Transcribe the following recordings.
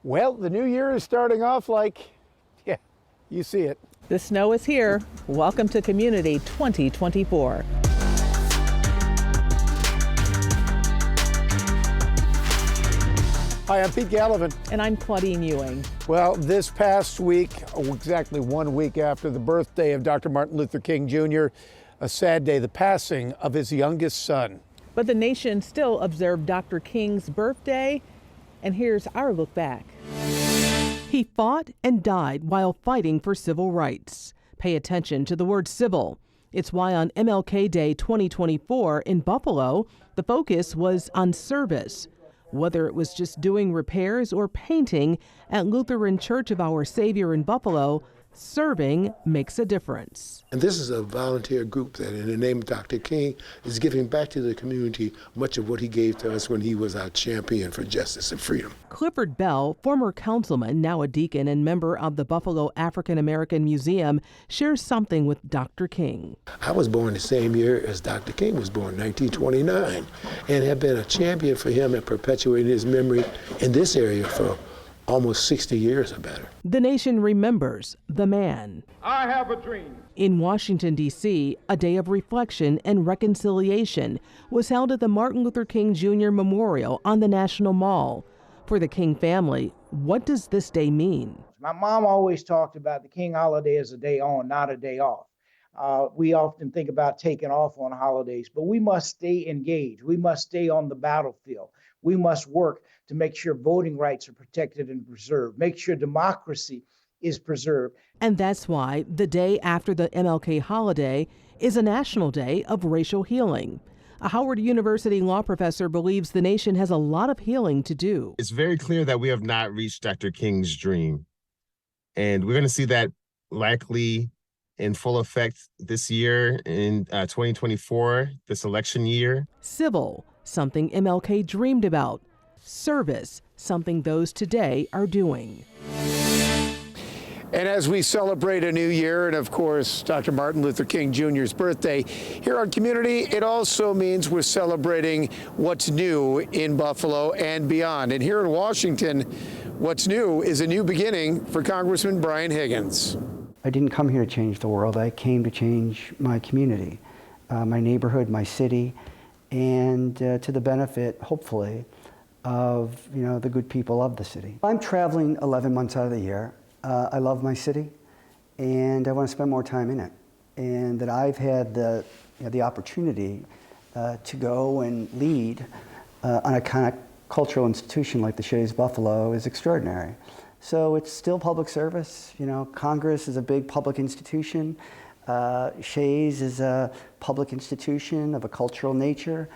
Well, the new year is starting off like, yeah, you see it. The snow is here. Welcome to commUNITY 2024. Hi, I'm Pete Gallivan. And I'm Claudine Ewing. Well, this past week, exactly 1 week after the birthday of Dr. Martin Luther King Jr., a sad day, the passing of his youngest son. But the nation still observed Dr. King's birthday, and here's our look back. He fought and died while fighting for civil rights. Pay attention to the word civil. It's why on MLK Day 2024 in Buffalo, the focus was on service. Whether it was just doing repairs or painting at Lutheran Church of Our Savior in Buffalo, serving makes a difference. And this is a volunteer group that, in the name of Dr. King, is giving back to the community much of what he gave to us when he was our champion for justice and freedom. Clifford Bell, former councilman, now a deacon and member of the Buffalo African American Museum, shares something with Dr. King. I was born the same year as Dr. King was born, 1929, and have been a champion for him and perpetuating his memory in this area for almost 60 years or better. The nation remembers the man. I have a dream. In Washington, D.C., a day of reflection and reconciliation was held at the Martin Luther King Jr. Memorial on the National Mall. For the King family, what does this day mean? My mom always talked about the King holiday as a day on, not a day off. We often think about taking off on holidays, but we must stay engaged. We must stay on the battlefield. We must work to make sure voting rights are protected and preserved, make sure democracy is preserved. And that's why the day after the MLK holiday is a national day of racial healing. A Howard University law professor believes the nation has a lot of healing to do. It's very clear that we have not reached Dr. King's dream. And we're going to see that likely in full effect this year in 2024, this election year. Civil, something MLK dreamed about. Service, something those today are doing. And as we celebrate a new year and, of course, Dr. Martin Luther King Jr.'s birthday, here on commUNITY, it also means we're celebrating what's new in Buffalo and beyond. And here in Washington, what's new is a new beginning for Congressman Brian Higgins. I didn't come here to change the world. I came to change my community, my neighborhood, my city, and to the benefit, hopefully, of the good people of the city. I'm traveling 11 months out of the year. I love my city, and I want to spend more time in it. And that I've had the opportunity to go and lead on a kind of cultural institution like the Shays Buffalo is extraordinary. So it's still public service. Congress is a big public institution. Shays is a public institution of a cultural nature.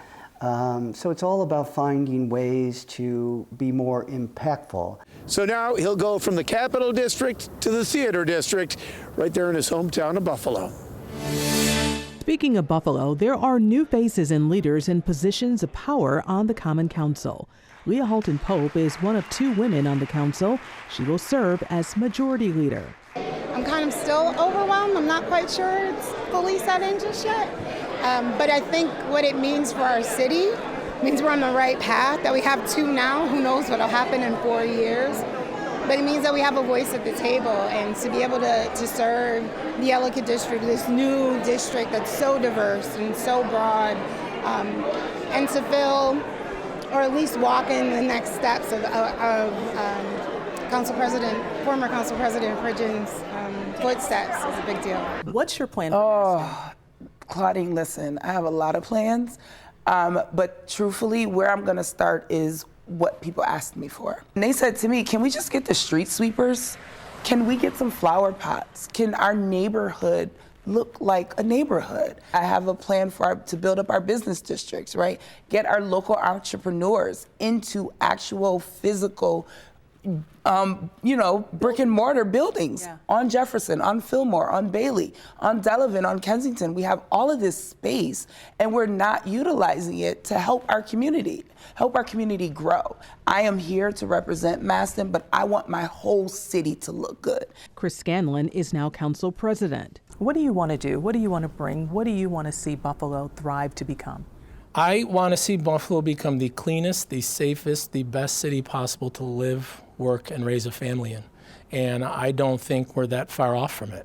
So it's all about finding ways to be more impactful. So now he'll go from the Capital District to the Theater District, right there in his hometown of Buffalo. Speaking of Buffalo, there are new faces and leaders in positions of power on the Common Council. Leah Halton Pope is one of 2 women on the council. She will serve as majority leader. I'm kind of still overwhelmed. I'm not quite sure it's fully set in just yet. But I think what it means for our city means we're on the right path, that we have 2 now. Who knows what will happen in 4 years. But it means that we have a voice at the table, and to be able to serve the Ellicott District, this new district that's so diverse and so broad, and to fill, or at least walk in the next steps of former Council President Pridgeon's footsteps is a big deal. What's your plan for next? Claudine, listen, I have a lot of plans, but truthfully, where I'm gonna start is what people asked me for. And they said to me, can we just get the street sweepers? Can we get some flower pots? Can our neighborhood look like a neighborhood? I have a plan to build up our business districts, right? Get our local entrepreneurs into actual physical brick and mortar buildings on Jefferson, on Fillmore, on Bailey, on Gallivan, on Kensington. We have all of this space and we're not utilizing it to help our community grow. I am here to represent Maston, but I want my whole city to look good. Chris Scanlon is now council president. What do you want to do? What do you want to bring? What do you want to see Buffalo thrive to become? I want to see Buffalo become the cleanest, the safest, the best city possible to live, work, and raise a family in. And I don't think we're that far off from it.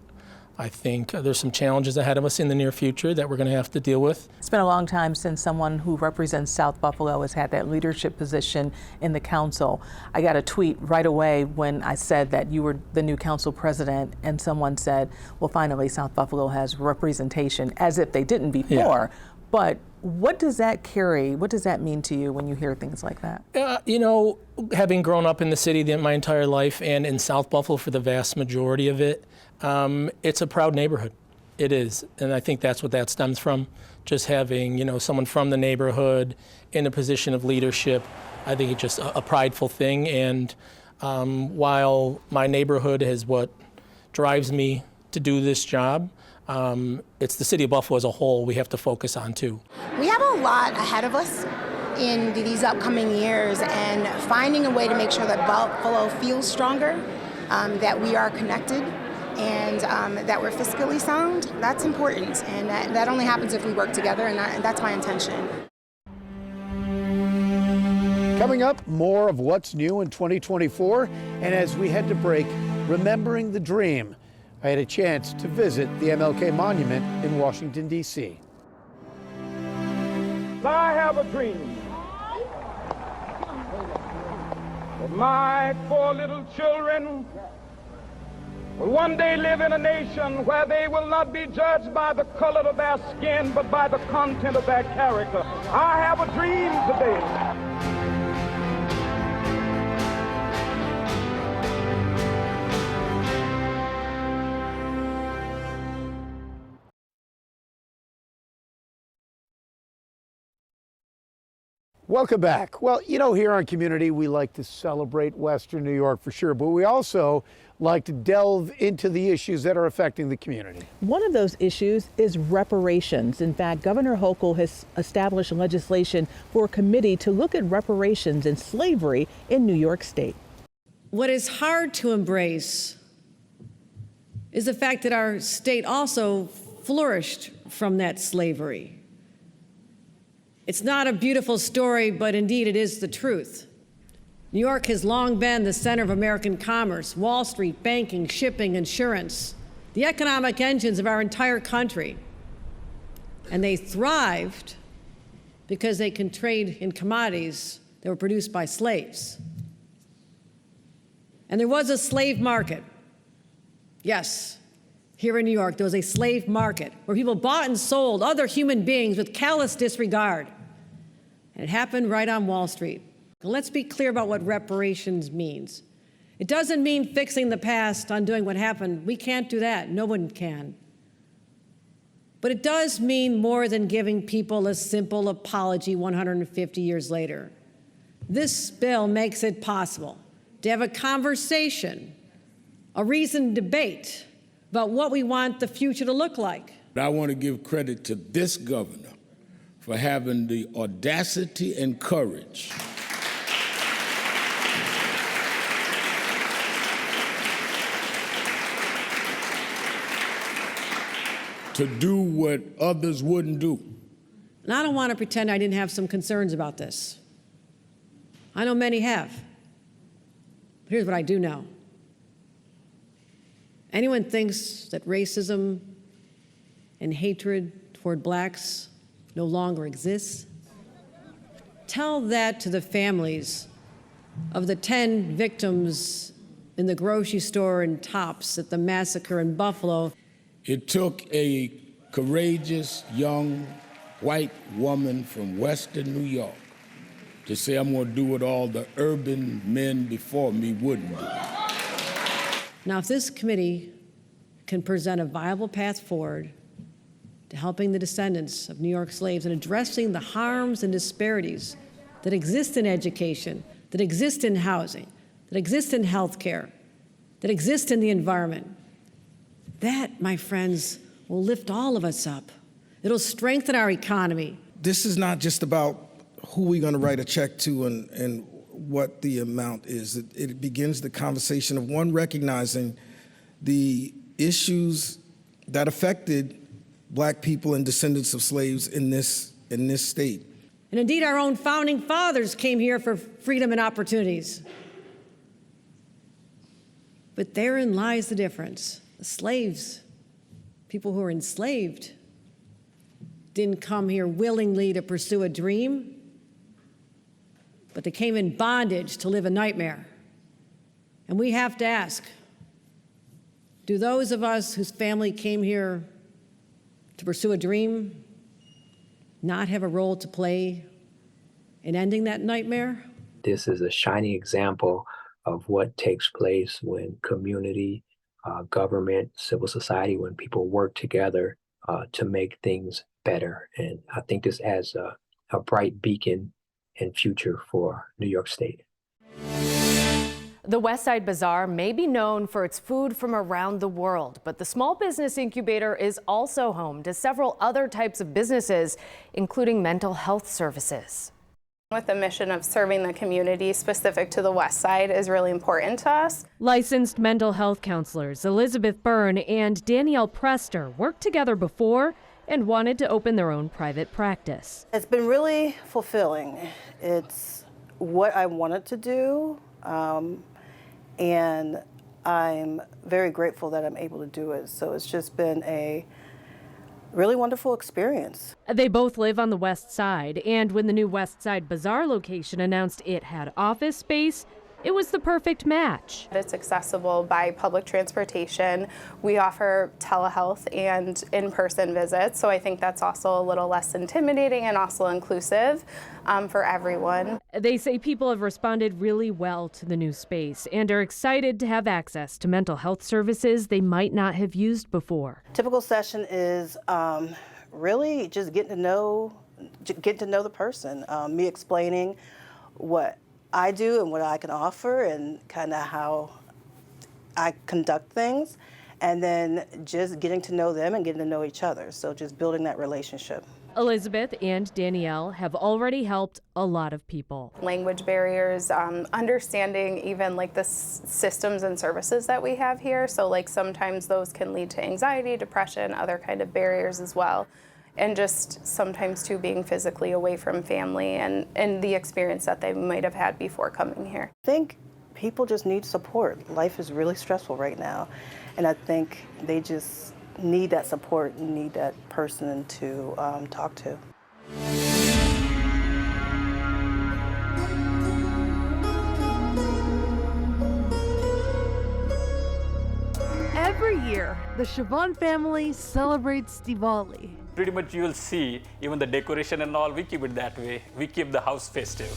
I think there's some challenges ahead of us in the near future that we're going to have to deal with. It's been a long time since someone who represents South Buffalo has had that leadership position in the council. I got a tweet right away when I said that you were the new council president, and someone said, well, finally South Buffalo has representation, as if they didn't before. Yeah. But what does that carry? What does that mean to you when you hear things like that? You know, having grown up in the city my entire life and in South Buffalo for the vast majority of it, it's a proud neighborhood. It is, and I think that's what that stems from. Just having, you know, someone from the neighborhood in a position of leadership, I think it's just a prideful thing. And while my neighborhood is what drives me to do this job, it's the city of Buffalo as a whole we have to focus on too. We have a lot ahead of us in these upcoming years, and finding a way to make sure that Buffalo feels stronger, that we are connected, and that we're fiscally sound, that's important. And that only happens if we work together, and that's my intention. Coming up, more of what's new in 2024. And as we head to break, remembering the dream. I had a chance to visit the MLK Monument in Washington, D.C. I have a dream that my 4 little children will one day live in a nation where they will not be judged by the color of their skin, but by the content of their character. I have a dream today. Welcome back. Well, you know, here on Community, we like to celebrate Western New York for sure, but we also like to delve into the issues that are affecting the community. One of those issues is reparations. In fact, Governor Hochul has established legislation for a committee to look at reparations and slavery in New York State. What is hard to embrace is the fact that our state also flourished from that slavery. It's not a beautiful story, but indeed it is the truth. New York has long been the center of American commerce, Wall Street, banking, shipping, insurance, the economic engines of our entire country. And they thrived because they could trade in commodities that were produced by slaves. And there was a slave market. Yes, here in New York, there was a slave market where people bought and sold other human beings with callous disregard. And it happened right on Wall Street. And let's be clear about what reparations means. It doesn't mean fixing the past, undoing what happened. We can't do that. No one can. But it does mean more than giving people a simple apology 150 years later. This bill makes it possible to have a conversation, a reasoned debate about what we want the future to look like. I want to give credit to this governor for having the audacity and courage to do what others wouldn't do. And I don't want to pretend I didn't have some concerns about this. I know many have. But here's what I do know. Anyone thinks that racism and hatred toward blacks no longer exists, tell that to the families of the 10 victims in the grocery store in Tops at the massacre in Buffalo. It took a courageous young white woman from Western New York to say, I'm going to do what all the urban men before me wouldn't do. Now, if this committee can present a viable path forward to helping the descendants of New York slaves and addressing the harms and disparities that exist in education, that exist in housing, that exist in health care, that exist in the environment, that, my friends, will lift all of us up. It'll strengthen our economy. This is not just about who we're going to write a check to and what the amount is. It begins the conversation of one recognizing the issues that affected black people and descendants of slaves in this state. And indeed, our own founding fathers came here for freedom and opportunities. But therein lies the difference. The slaves, people who are enslaved, didn't come here willingly to pursue a dream, but they came in bondage to live a nightmare. And we have to ask, do those of us whose family came here to pursue a dream not have a role to play in ending that nightmare? This is a shining example of what takes place when community, government, civil society, when people work together to make things better. And I think this has a bright beacon and future for New York State. The West Side Bazaar may be known for its food from around the world, but the Small Business Incubator is also home to several other types of businesses, including mental health services. With the mission of serving the community specific to the West Side is really important to us. Licensed mental health counselors Elizabeth Byrne and Danielle Prester worked together before and wanted to open their own private practice. It's been really fulfilling. It's what I wanted to do. And I'm very grateful that I'm able to do it. So it's just been a really wonderful experience. They both live on the West Side, and when the new West Side Bazaar location announced it had office space, it was the perfect match. It's accessible by public transportation. We offer telehealth and in-person visits, so I think that's also a little less intimidating and also inclusive for everyone. They say people have responded really well to the new space and are excited to have access to mental health services they might not have used before. Typical session is really just getting to know the person, me explaining what I do and what I can offer and kind of how I conduct things, and then just getting to know them and getting to know each other. So just building that relationship. Elizabeth and Danielle have already helped a lot of people. Language barriers, understanding even like the systems and services that we have here. So like sometimes those can lead to anxiety, depression, other kind of barriers as well. And just sometimes too being physically away from family and the experience that they might have had before coming here. I think people just need support. Life is really stressful right now, and I think they just need that support and need that person to talk to. Every year, the Siobhan family celebrates Diwali. Pretty much you will see, even the decoration and all, we keep it that way. We keep the house festive.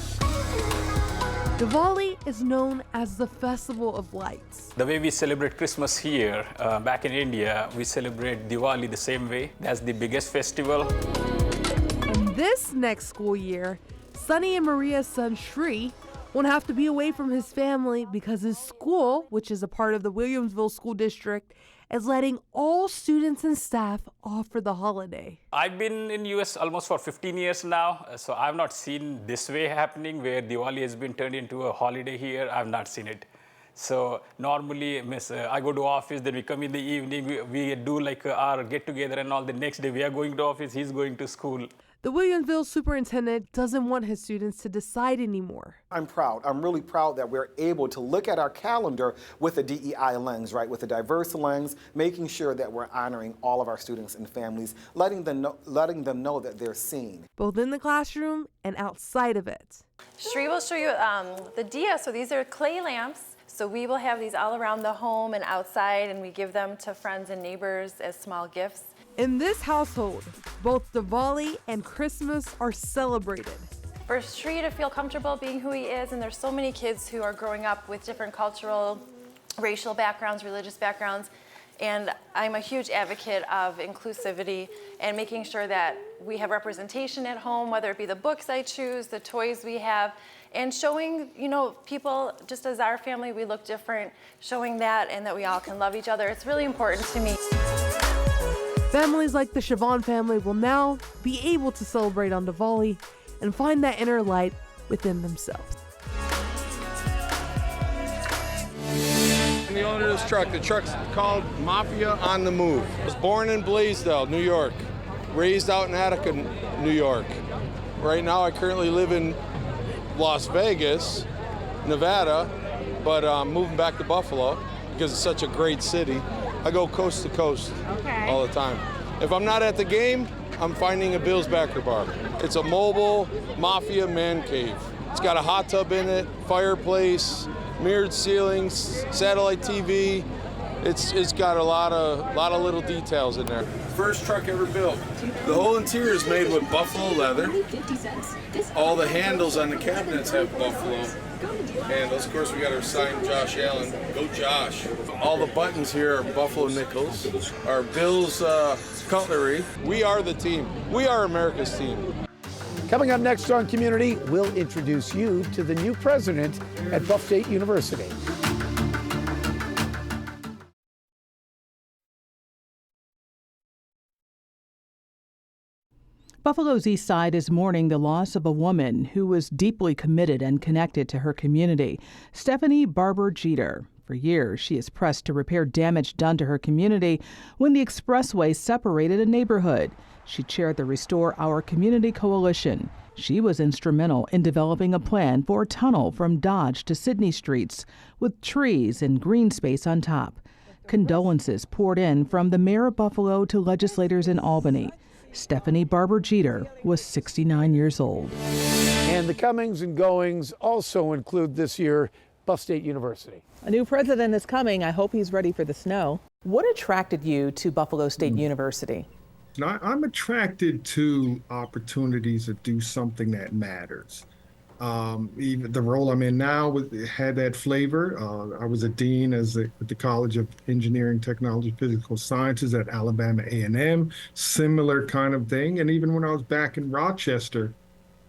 Diwali is known as the Festival of Lights. The way we celebrate Christmas here, back in India, we celebrate Diwali the same way. That's the biggest festival. And this next school year, Sunny and Maria's son Shri won't have to be away from his family because his school, which is a part of the Williamsville School District, is letting all students and staff off for the holiday. I've been in US almost for 15 years now, so I've not seen this way happening where Diwali has been turned into a holiday here. I've not seen it. So normally, I go to office, then we come in the evening, we do like our get together and all. The next day we are going to office, he's going to school. The Williamsville superintendent doesn't want his students to decide anymore. I'm proud. I'm really proud that we're able to look at our calendar with a DEI lens, right, with a diverse lens, making sure that we're honoring all of our students and families, letting them know that they're seen. Both in the classroom and outside of it. Shri will show you the diya. So these are clay lamps. So we will have these all around the home and outside, and we give them to friends and neighbors as small gifts. In this household, both Diwali and Christmas are celebrated. For Shri to feel comfortable being who he is, and there's so many kids who are growing up with different cultural, racial backgrounds, religious backgrounds, and I'm a huge advocate of inclusivity and making sure that we have representation at home, whether it be the books I choose, the toys we have, and showing, people, just as our family, we look different, showing that and that we all can love each other. It's really important to me. Families like the Siobhan family will now be able to celebrate on Diwali and find that inner light within themselves. I'm the owner of this truck. The truck's called Mafia on the Move. I was born in Blaisdell, New York. Raised out in Attica, New York. Right now I currently live in Las Vegas, Nevada, but I'm moving back to Buffalo. because it's such a great city. I go coast to coast all the time. If I'm not at the game, I'm finding a Bill's Backer Bar. It's a mobile mafia man cave. It's got a hot tub in it, fireplace, mirrored ceilings, satellite TV. It's got a lot of little details in there. First truck ever built. The whole interior is made with buffalo leather. All the handles on the cabinets have buffalo. And of course we got our sign, Josh Allen. Go Josh. All the buttons here are buffalo nickels. Our Bill's cutlery. We are the team. We are America's team. Coming up next on Community, we'll introduce you to the new president at Buff State University. Buffalo's East Side is mourning the loss of a woman who was deeply committed and connected to her community, Stephanie Barber Jeter. For years, she has pressed to repair damage done to her community when the expressway separated a neighborhood. She chaired the Restore Our Community Coalition. She was instrumental in developing a plan for a tunnel from Dodge to Sydney Streets with trees and green space on top. Condolences poured in from the mayor of Buffalo to legislators in Albany. Stephanie Barber Jeter was 69 years old. And the comings and goings also include this year Buff State University. A new president is coming. I hope he's ready for the snow. What attracted you to Buffalo State University? I'm attracted to opportunities to do something that matters. Even the role I'm in now had that flavor. I was a dean at the College of Engineering, Technology, Physical Sciences at Alabama A&M, similar kind of thing. And even when I was back in Rochester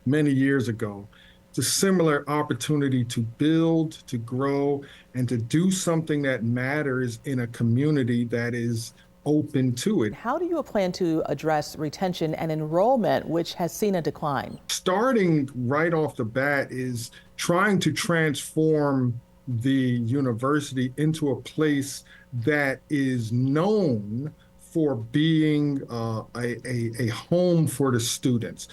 many years ago, it's a similar opportunity to build, to grow, and to do something that matters in a community that is open to it. How do you plan to address retention and enrollment, which has seen a decline? Starting right off the bat is trying to transform the university into a place that is known for being a home for the students.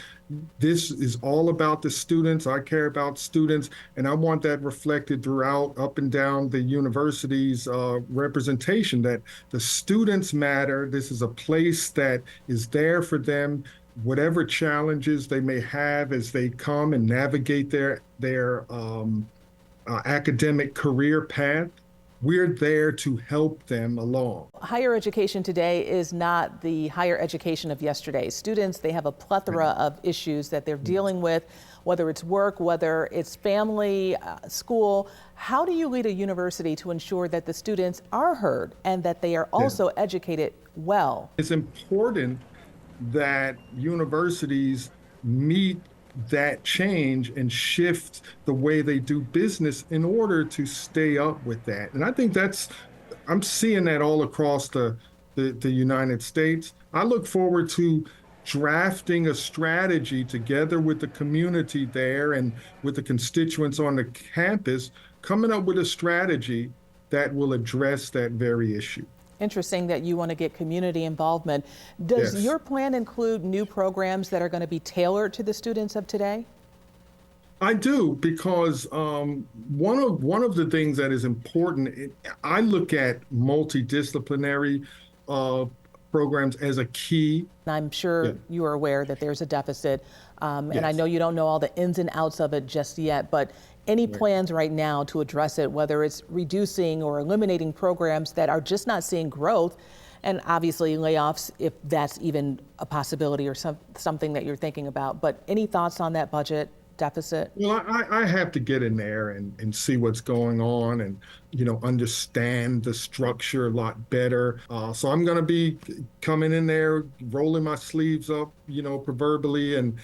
This is all about the students. I care about students, and I want that reflected throughout, up and down the university's representation, that the students matter. This is a place that is there for them, whatever challenges they may have as they come and navigate their academic career path. We're there to help them along. Higher education today is not the higher education of yesterday. Students, they have a plethora of issues that they're dealing with, whether it's work, whether it's family, school. How do you lead a university to ensure that the students are heard and that they are also educated well? It's important that universities meet that change and shift the way they do business in order to stay up with that. And I think I'm seeing that all across the United States. I look forward to drafting a strategy together with the community there and with the constituents on the campus, coming up with a strategy that will address that very issue. Interesting that you want to get community involvement. Does your plan include new programs that are going to be tailored to the students of today? I do, because one of the things that is important, I look at multidisciplinary programs as a key. I'm sure you are aware that there's a deficit, and I know you don't know all the ins and outs of it just yet, but any plans right now to address it, whether it's reducing or eliminating programs that are just not seeing growth, and obviously layoffs, if that's even a possibility or something that you're thinking about. But any thoughts on that budget deficit? Well, I have to get in there and see what's going on and, understand the structure a lot better. So I'm going to be coming in there, rolling my sleeves up, proverbially, and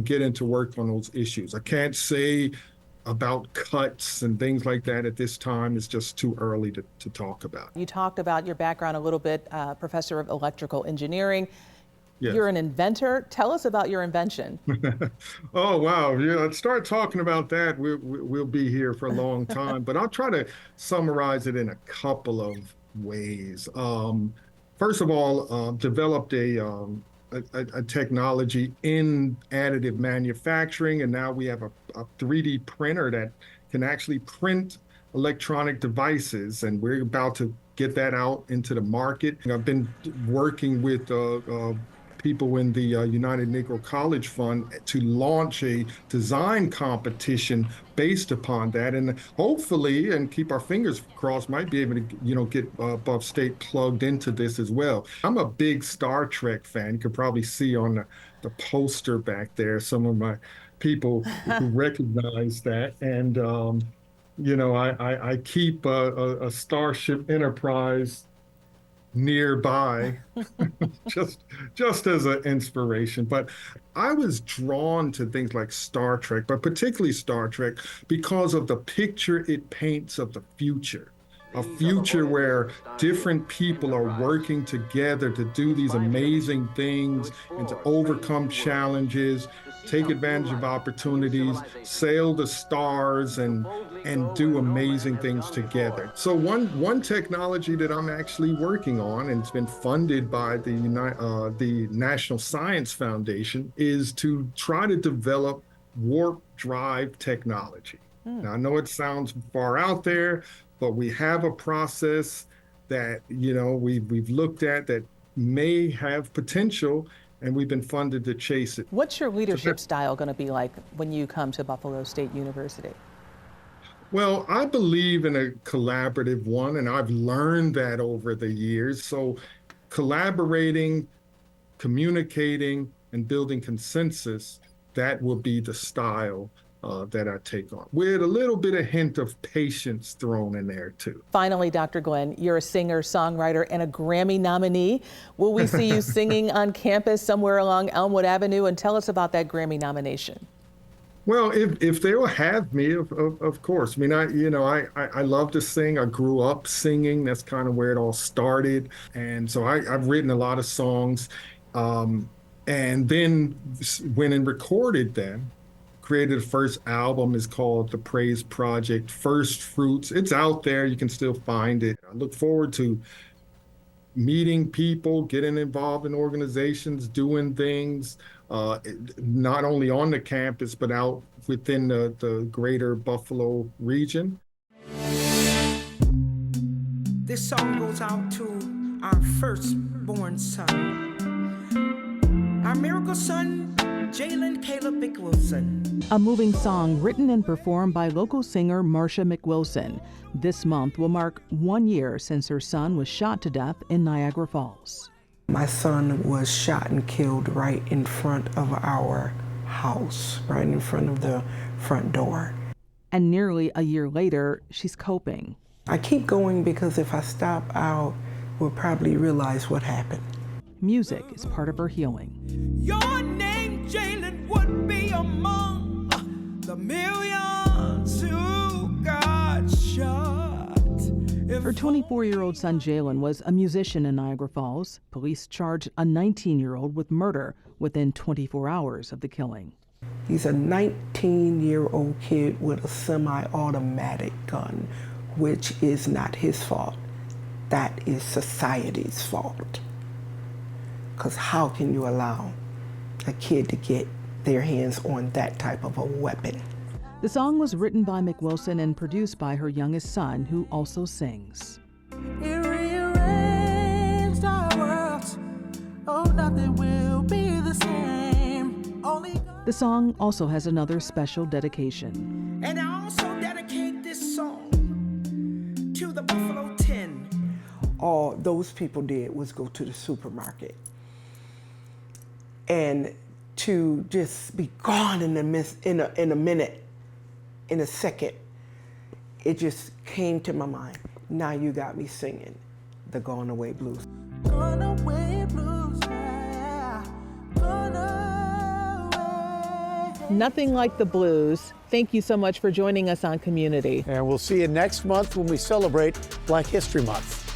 get into work on those issues. I can't say about cuts and things like that at this time. It's just too early to talk about. You talked about your background a little bit, professor of electrical engineering. Yes. You're an inventor. Tell us about your invention. Oh, wow. Let's start talking about that. We'll be here for a long time, but I'll try to summarize it in a couple of ways. First of all, developed a technology in additive manufacturing, and now we have a 3D printer that can actually print electronic devices, and we're about to get that out into the market. I've been working with people in the United Negro College Fund to launch a design competition based upon that, and hopefully, and keep our fingers crossed, might be able to, get Buff State plugged into this as well. I'm a big Star Trek fan. You could probably see on the poster back there some of my people who recognize that, and I keep a Starship Enterprise nearby just as an inspiration. But I was drawn to things like Star Trek, but particularly Star Trek, because of the picture it paints of the future. A future where different people are working together to do these amazing things and to overcome challenges, take advantage of opportunities, sail the stars, and do amazing things together. So one technology that I'm actually working on, and it's been funded by the National Science Foundation, is to try to develop warp drive technology. Now, I know it sounds far out there, but we have a process that we've looked at that may have potential, and we've been funded to chase it. What's your leadership style going to be like when you come to Buffalo State University? Well, I believe in a collaborative one, and I've learned that over the years. So collaborating, communicating, and building consensus, that will be the style that I take on, with a little bit of hint of patience thrown in there too. Finally, Dr. Glenn, you're a singer, songwriter, and a Grammy nominee. Will we see you singing on campus somewhere along Elmwood Avenue? And tell us about that Grammy nomination. Well, if they will have me, of course. I mean, I love to sing. I grew up singing. That's kind of where it all started. And so I've written a lot of songs, and then went and recorded them. Created the first album, is called The Praise Project, First Fruits. It's out there, you can still find it. I look forward to meeting people, getting involved in organizations, doing things, not only on the campus, but out within the greater Buffalo region. This song goes out to our firstborn son, our miracle son, Jalen Caleb McWilson. A moving song written and performed by local singer Marsha McWilson. This month will mark 1 year since her son was shot to death in Niagara Falls. My son was shot and killed right in front of our house, right in front of the front door. And nearly a year later, she's coping. I keep going because if I stop, I will probably realize what happened. Music is part of her healing. Your name, Jalen, would be among the millions who got shot. Her 24-year-old son, Jalen, was a musician in Niagara Falls. Police charged a 19-year-old with murder within 24 hours of the killing. He's a 19-year-old kid with a semi-automatic gun, which is not his fault. That is society's fault. Because how can you allow a kid to get their hands on that type of a weapon? The song was written by McWilson and produced by her youngest son, who also sings. It rearranged our world. Oh, nothing will be the same. Only The song also has another special dedication. And I also dedicate this song to the Buffalo 10. All those people did was go to the supermarket. And to just be gone in a minute, in a second, it just came to my mind. Now you got me singing the Gone Away Blues. Gone away blues, yeah. Gone away. Nothing like the blues. Thank you so much for joining us on commUNITY. And we'll see you next month when we celebrate Black History Month.